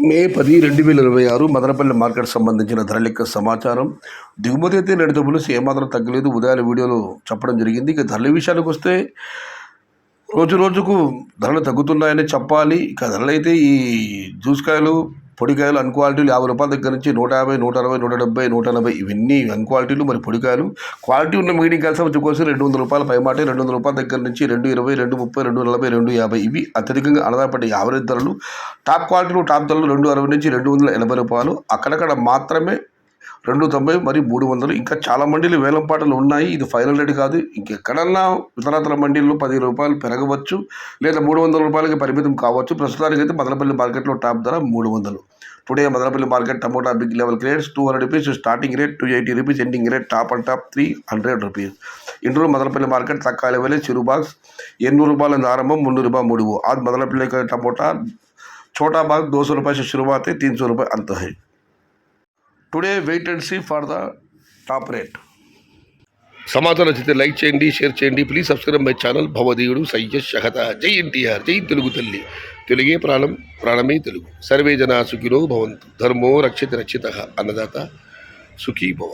మే 10, 2026 Madanapalle market సంబంధించిన ధరలెక్క సమాచారం. దిగుమతి అయితే నేటితో పోలిస్తే ఏమాత్రం తగ్గలేదు. ఉదయాన్నే వీడియోలో చెప్పడం జరిగింది. ఇక ధరల విషయానికి వస్తే రోజు రోజుకు ధరలు తగ్గుతున్నాయని చెప్పాలి. ఇక ధరలైతే ఈ జ్యూస్కాయలు, పొడికాయలు అన్క్వాలిటీలు రూ. 50 దగ్గర నుంచి 150, 160, 170, 180 ఇవన్నీ అన్క్వాలిటీలు. మరి పొడికాయలు క్వాలిటీ ఉన్న మీడియం కాయలు వచ్చుకోసం రూ. 200 పైమాటే. రూ. 200 దగ్గర నుంచి 220, 230, 240, 250 ఇవి అత్యధికంగా ఆదాయపడే యావరేజ్ ధరలు. టాప్ క్వాలిటీలు టాప్ ధరలు 260 నుంచి రూ. 280. అక్కడక్కడ మాత్రమే 290 మరియు 300. ఇంకా చాలా మండీలు వేలం పాటలు ఉన్నాయి. ఇది ఫైనల్ రేట్ కాదు. ఇంకెక్కడన్నా ఇతరతర మండీల్లో రూ. 10 పెరగవచ్చు, లేదా రూ. 300 పరిమితం కావచ్చు. ప్రస్తుతానికి అయితే మదనపల్లి మార్కెట్లో టాప్ ధర 300. Today Madanapalle market tomato big level grades ₹200 starting rate, ₹280 ending rate, top and top ₹300. ఇంట్లో మదనపల్లి మార్కెट तक लेवल चिरू बाक्स ₹800 आरंभम ₹300 मूडू। आज मदनपल्ली का टमोटा छोटा बाग ₹200 से शुरुआत है, ₹300 अंत है। Today wait and see for the top rate. సమాచారం నచ్చితే లైక్ చేయండి, షేర్ చేయండి. Please subscribe my channel. భవదీయుడు సయ్యద్ షహత. జై ఎన్టీఆర్, జై తెలుగు తల్లి. తెలుగే ప్రాణం, ప్రాణమే తెలుగు. సర్వే జనా సుఖినో భవంతు. ధర్మో రక్షిత రక్షిత. అన్నదాత సుఖీ భవ.